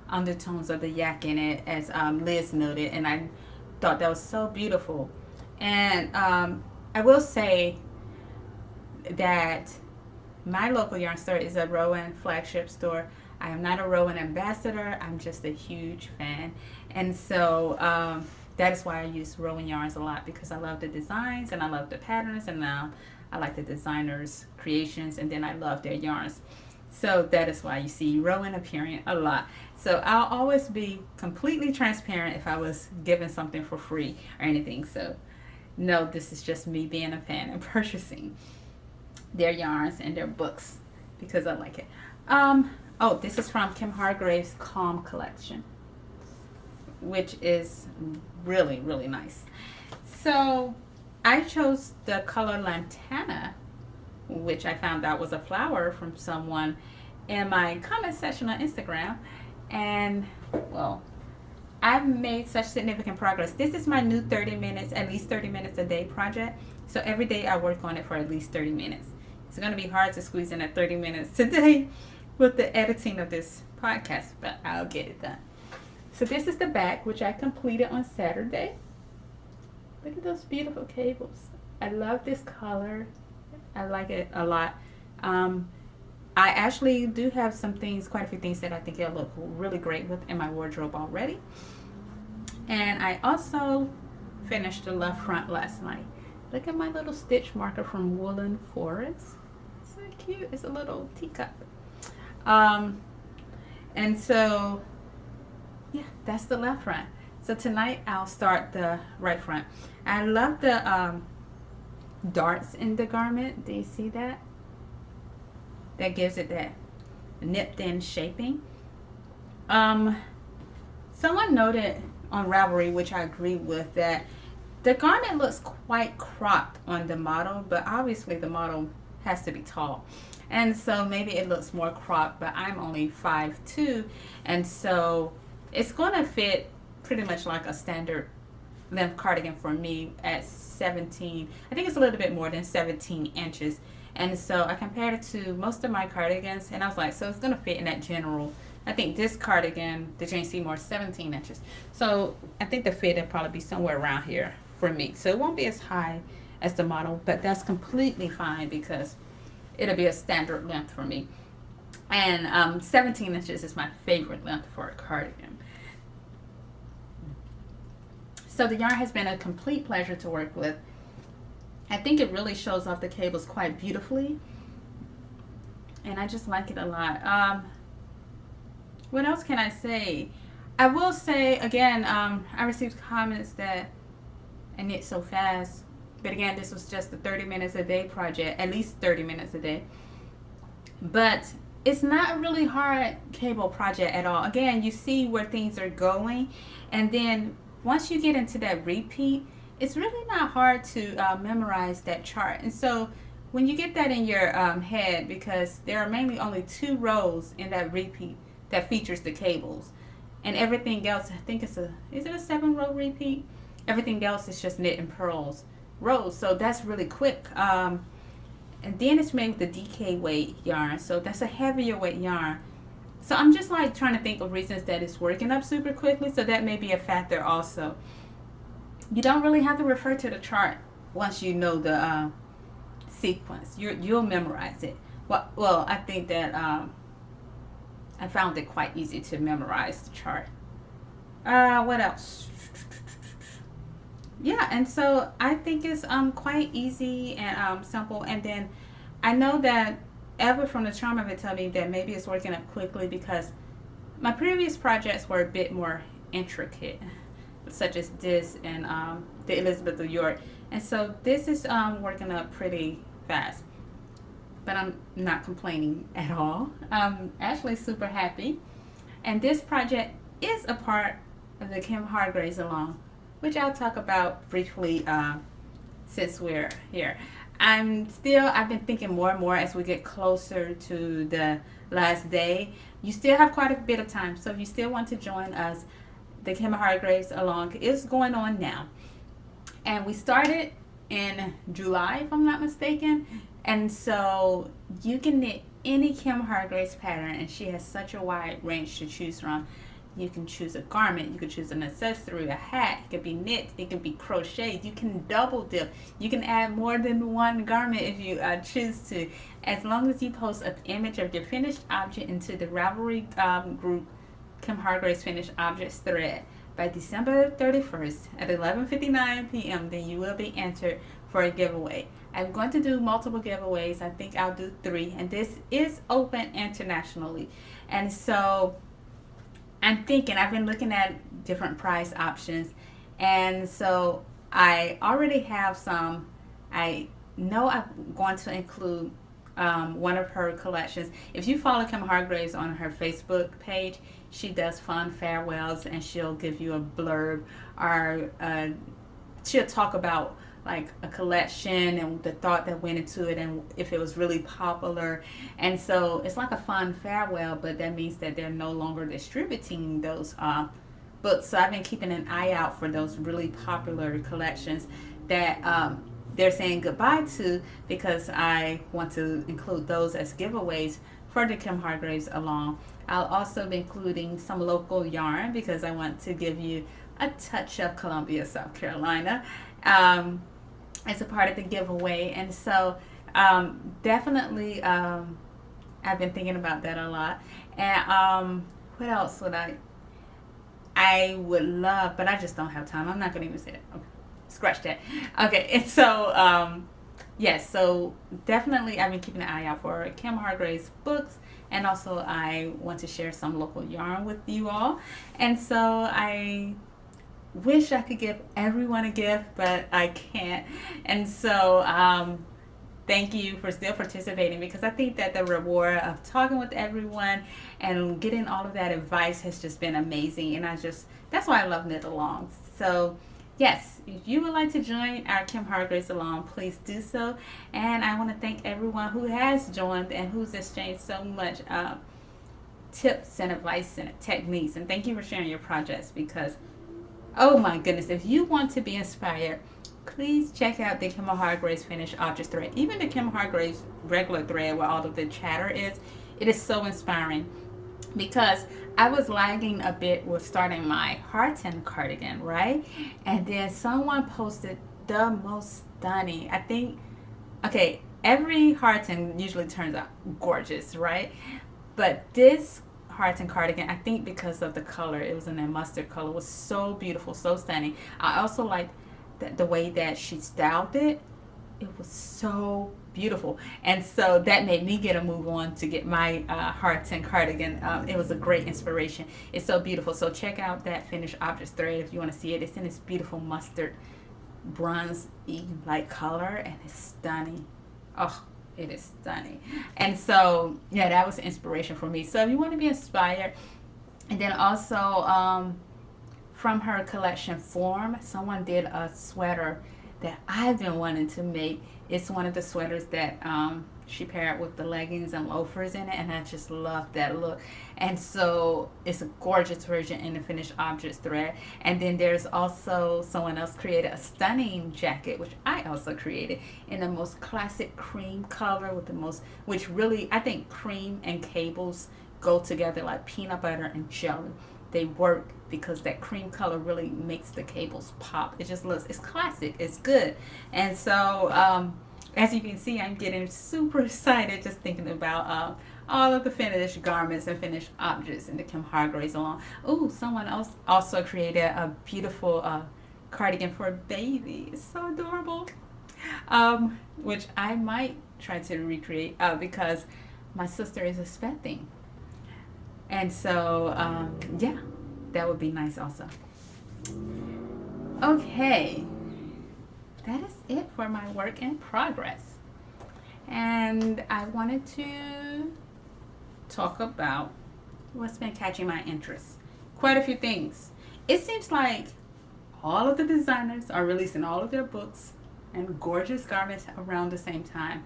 undertones of the yak in it, as Liz noted, and I thought that was so beautiful. And I will say that my local yarn store is a Rowan flagship store. I am not a Rowan ambassador. I'm just a huge fan. And so that is why I use Rowan yarns a lot, because I love the designs and I love the patterns, and now I like the designers' creations, and then I love their yarns. So that is why you see Rowan appearing a lot. So I'll always be completely transparent if I was given something for free or anything. So no, this is just me being a fan and purchasing their yarns and their books because I like it. Oh, this is from Kim Hargraves' Calm collection, which is really, really nice. So I chose the color Lantana, which I found out was a flower from someone in my comment section on Instagram. And well, I've made such significant progress. This is my new 30 minutes, at least 30 minutes a day project. So every day I work on it for at least 30 minutes. It's going to be hard to squeeze in at 30 minutes today with the editing of this podcast, but I'll get it done. So this is the back, which I completed on Saturday. Look at those beautiful cables. I love this color. I like it a lot. I actually do have some things, quite a few things that I think it'll look really great with in my wardrobe already. And I also finished the left front last night. Look at my little stitch marker from Woolen Forest. So cute. It's a little teacup. And so, yeah, that's the left front. So tonight I'll start the right front. I love the darts in the garment. Do you see that? That gives it that nipped in shaping. Someone noted on Ravelry, which I agree with, that the garment looks quite cropped on the model, but obviously the model has to be tall. And so maybe it looks more cropped, but I'm only 5'2", and so it's going to fit pretty much like a standard length cardigan for me at 17. I think it's a little bit more than 17 inches. And so I compared it to most of my cardigans, and I was like, so it's going to fit in that general. I think this cardigan, the Jane Seymour, is 17 inches. So I think the fit will probably be somewhere around here for me. So it won't be as high as the model, but that's completely fine because it'll be a standard length for me. And 17 inches is my favorite length for a cardigan. So the yarn has been a complete pleasure to work with. I think it really shows off the cables quite beautifully, and I just like it a lot. What else can I say? I will say again, I received comments that I knit so fast, but again, this was just a 30 minutes a day project, at least 30 minutes a day. But it's not a really hard cable project at all. Again, you see where things are going, and then once you get into that repeat, it's really not hard to memorize that chart. And so when you get that in your head, because there are mainly only 2 rows in that repeat that features the cables, and everything else, I think it's is it a 7-row repeat? Everything else is just knit and purls rows, so that's really quick. And then it's made with the DK weight yarn, so that's a heavier weight yarn. So I'm just like trying to think of reasons that it's working up super quickly, so that may be a factor also. You don't really have to refer to the chart once you know the sequence. You'll memorize it. Well, I think that I found it quite easy to memorize the chart. What else? Yeah, and so I think it's quite easy and simple. And then I know that Eva from the Charm of It told me that maybe it's working up quickly because my previous projects were a bit more intricate, such as this and the Elizabeth of York, and so this is working up pretty fast. but I'm not complaining at all. I'm actually super happy. And this project is a part of the Kim Hargraves along, which I'll talk about briefly since we're here. I've been thinking more and more as we get closer to the last day. You still have quite a bit of time, so if you still want to join us, the Kim Hargraves along is going on now. And we started in July, if I'm not mistaken. And so you can knit any Kim Hargraves pattern, and she has such a wide range to choose from. You can choose a garment, you can choose an accessory, a hat, it could be knit, it can be crocheted, you can double dip, you can add more than one garment if you choose to, as long as you post an image of your finished object into the Ravelry group Kim Hargraves Finished Objects thread by December 31st at 11:59 p.m. then you will be entered for a giveaway. I'm going to do multiple giveaways. I think I'll do 3, and this is open internationally. And so I'm thinking, I've been looking at different price options, and so I already have some. I know I'm going to include one of her collections. If you follow Kim Hargraves on her Facebook page, she does fun farewells, and she'll give you a blurb, or she'll talk about like a collection and the thought that went into it and if it was really popular. And so it's like a fun farewell, but that means that they're no longer distributing those books. So I've been keeping an eye out for those really popular collections that they're saying goodbye to, because I want to include those as giveaways for the Kim Hargraves along. I'll also be including some local yarn because I want to give you a touch of Columbia, South Carolina, as a part of the giveaway. And so definitely I've been thinking about that a lot. And what else would I would love, but I just don't have time. I'm not going to even say that. Okay. Scratch that. Okay, and so yes, so definitely I've been keeping an eye out for Kim Hargraves books, and also I want to share some local yarn with you all. And so I wish I could give everyone a gift, but I can't. And so thank you for still participating, because I think that the reward of talking with everyone and getting all of that advice has just been amazing. And that's why I love Knit Along. So yes, if you would like to join our Kim Hargraves along, please do so. And I want to thank everyone who has joined and who's exchanged so much tips and advice and techniques. And thank you for sharing your projects, because oh my goodness, if you want to be inspired, please check out the Kim Hargraves Finished Objects thread. Even the Kim Hargraves regular thread where all of the chatter is, it is so inspiring, because I was lagging a bit with starting my Heartfelt cardigan, right? And then someone posted the most stunning, I think, okay, every Heartfelt usually turns out gorgeous, right? But this Heartfelt cardigan, I think because of the color, it was in a mustard color, was so beautiful, so stunning. I also liked the way that she styled it. It was so beautiful, and so that made me get a move on to get my Heartfelt cardigan. It was a great inspiration. It's so beautiful. So check out that Finished Objects thread if you want to see it. It's in this beautiful mustard bronze-y like color, and it's stunning. Oh, it is stunning. And so yeah, that was an inspiration for me. So if you want to be inspired, and then also from her collection Form, someone did a sweater that I've been wanting to make. It's one of the sweaters that she paired with the leggings and loafers in it, and I just love that look. And so it's a gorgeous version in the Finished Objects thread. And then there's also someone else created a stunning jacket, which I also created, in the most classic cream color with the most, which really, I think cream and cables go together like peanut butter and jelly. They work because that cream color really makes the cables pop. It just looks, it's classic, it's good. And so as you can see, I'm getting super excited just thinking about all of the finished garments and finished objects in the Kim Hargraves along. Oh, someone else also created a beautiful cardigan for a baby. It's so adorable. Which I might try to recreate because my sister is expecting. And so, yeah, that would be nice also. Okay, that is it for my work in progress. And I wanted to talk about what's been catching my interest. Quite a few things. It seems like all of the designers are releasing all of their books and gorgeous garments around the same time.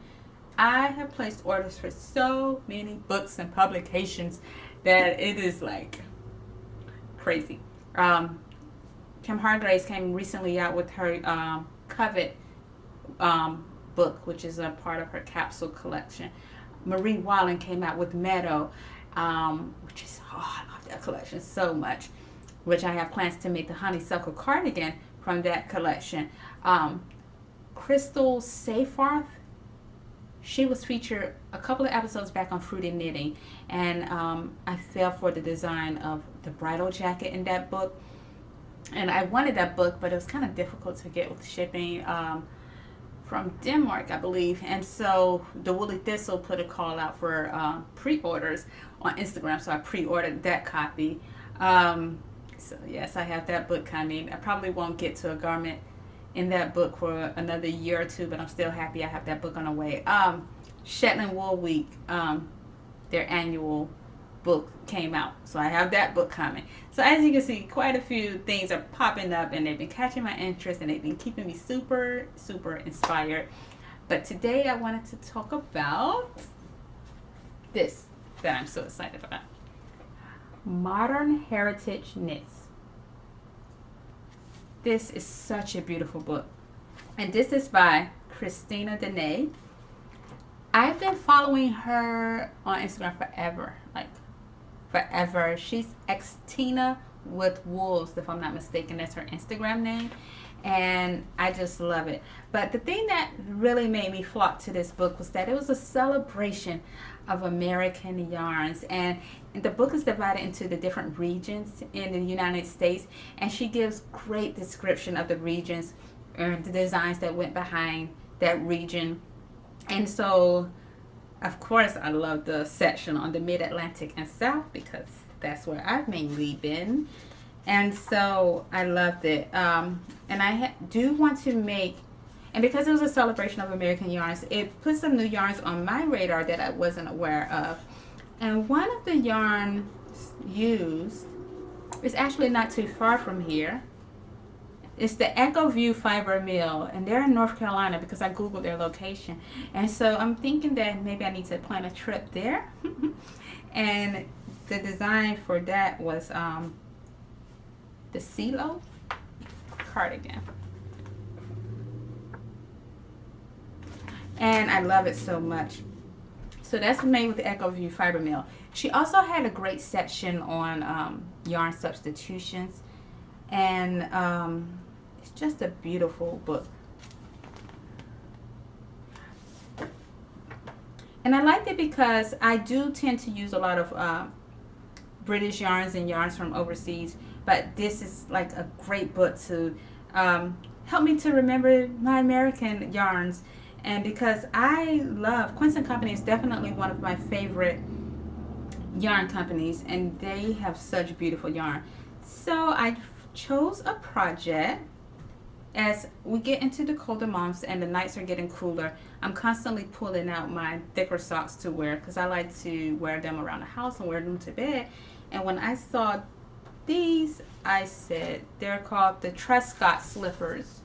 I have placed orders for so many books and publications that it is like crazy. Kim Hargraves came recently out with her Covet book, which is a part of her capsule collection. Marie Wallen came out with Meadow, which is, I love that collection so much, which I have plans to make the honeysuckle cardigan from that collection. Crystal Seyfarth, she was featured a couple of episodes back on Fruity Knitting, and I fell for the design of the bridal jacket in that book. And I wanted that book, but it was kind of difficult to get with shipping from Denmark, I believe. And so the Woolly Thistle put a call out for pre-orders on Instagram, so I pre-ordered that copy. So yes, I have that book coming. I probably won't get to a garment in that book for another year or two, but I'm still happy I have that book on the way. Shetland Wool Week, their annual book came out, so I have that book coming. So as you can see, quite a few things are popping up, and they've been catching my interest, and they've been keeping me super inspired. But today I wanted to talk about this that I'm so excited about. Modern Heritage Knits. This is such a beautiful book, and this is by Christina Dene. I've been following her on Instagram forever, like forever. She's Xtina with Wolves, if I'm not mistaken. That's her Instagram name, and I just love it. But the thing that really made me flock to this book was that it was a celebration of American yarns, and the book is divided into the different regions in the United States, and she gives great description of the regions and the designs that went behind that region. And so, of course, I love the section on the Mid-Atlantic and South, because that's where I've mainly been. And so I loved it. And I do want to make, and because it was a celebration of American yarns, it put some new yarns on my radar that I wasn't aware of. And one of the yarns used is actually not too far from here. It's the Echo View Fiber Mill, and they're in North Carolina because I Googled their location. And so I'm thinking that maybe I need to plan a trip there. And the design for that was the CeeLo cardigan. And I love it so much. So that's made with the Echo View Fiber Mill. She also had a great section on yarn substitutions. And it's just a beautiful book. And I liked it because I do tend to use a lot of British yarns and yarns from overseas, but this is like a great book to help me to remember my American yarns. And because I love, Quince & Company is definitely one of my favorite yarn companies, and they have such beautiful yarn. So I chose a project. As we get into the colder months and the nights are getting cooler, I'm constantly pulling out my thicker socks to wear because I like to wear them around the house and wear them to bed. And when I saw these, I said, they're called the Trescott slippers.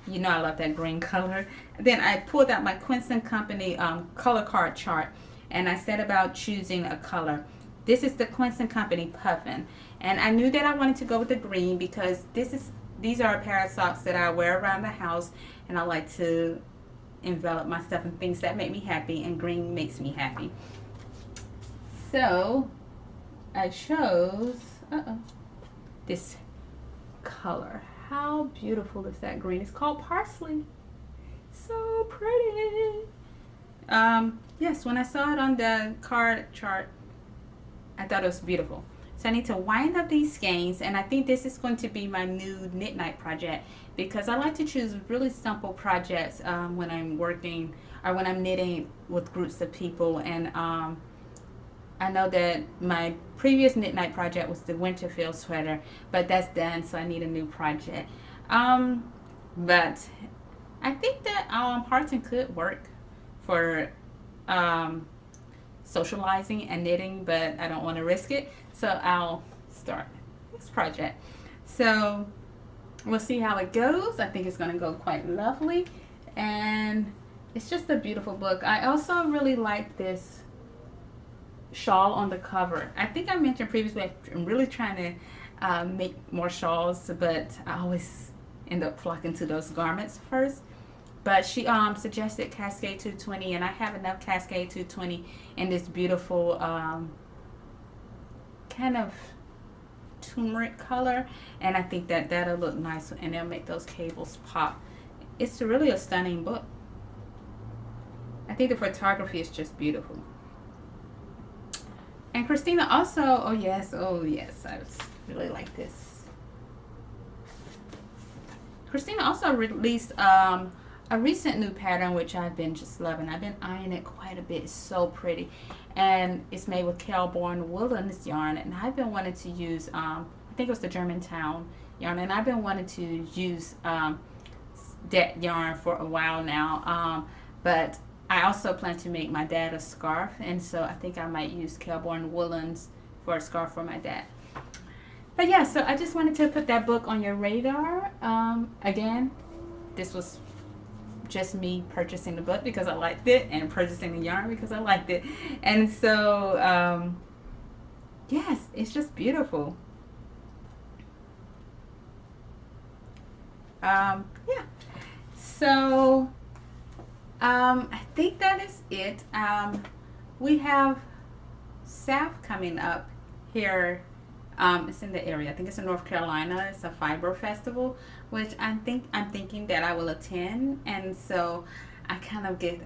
You know I love that green color. Then I pulled out my Quince & Company color card chart, and I set about choosing a color. This is the Quince & Company Puffin, and I knew that I wanted to go with the green because these are a pair of socks that I wear around the house, and I like to envelop my stuff in things that make me happy, and green makes me happy. So I chose this color. How beautiful is that green? It's called Parsley. So pretty. Yes, when I saw it on the card chart, I thought it was beautiful. So I need to wind up these skeins, and I think this is going to be my new knit night project because I like to choose really simple projects when I'm working or when I'm knitting with groups of people. And I know that my previous knit night project was the Winterfield sweater, but that's done, so I need a new project. But I think that Harton could work for um, socializing and knitting, but I don't want to risk it. So I'll start this project. So we'll see how it goes. I think it's going to go quite lovely. And it's just a beautiful book. I also really like this shawl on the cover. I think I mentioned previously I'm really trying to make more shawls, but I always end up flocking to those garments first. But she suggested Cascade 220, and I have enough Cascade 220 in this beautiful kind of turmeric color, and I think that that'll look nice, and it'll make those cables pop. It's really a stunning book. I think the photography is just beautiful. And Christina also, oh yes, I really like this. Christina also released a recent new pattern which I've been just loving. I've been eyeing it quite a bit. It's so pretty, and it's made with Kelborn Woolens yarn, and I've been wanting to use I think it was the Germantown yarn, and I've been wanting to use that yarn for a while now, but I also plan to make my dad a scarf, and so I think I might use Kelborn Woolens for a scarf for my dad. But yeah, so I just wanted to put that book on your radar. Again, this was just me purchasing the book because I liked it, and purchasing the yarn because I liked it. And so, yes, it's just beautiful. Yeah. So, I think that is it. We have SAF coming up here. It's in the area. I think it's in North Carolina. It's a fiber festival, which I'm thinking that I will attend, and so I kind of get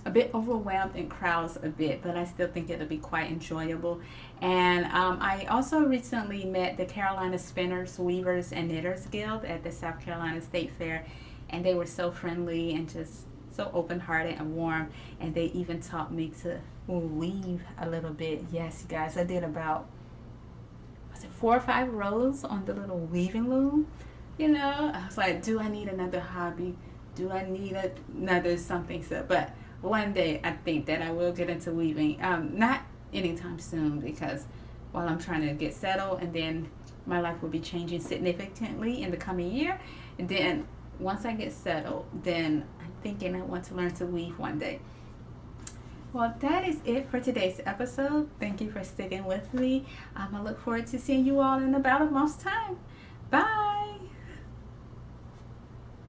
a bit overwhelmed in crowds a bit, but I still think it'll be quite enjoyable. And I also recently met the Carolina Spinners, Weavers, and Knitters Guild at the South Carolina State Fair, and they were so friendly and just so open-hearted and warm, and they even taught me to weave a little bit. Yes, you guys, I did about 4 or 5 rows on the little weaving loom. You know, I was like, do I need another hobby? Do I need another something? So, but one day I think that I will get into weaving. Not anytime soon, because while I'm trying to get settled, and then my life will be changing significantly in the coming year. And then once I get settled, then I'm thinking I want to learn to weave one day. Well, that is it for today's episode. Thank you for sticking with me. I look forward to seeing you all in about a month's time.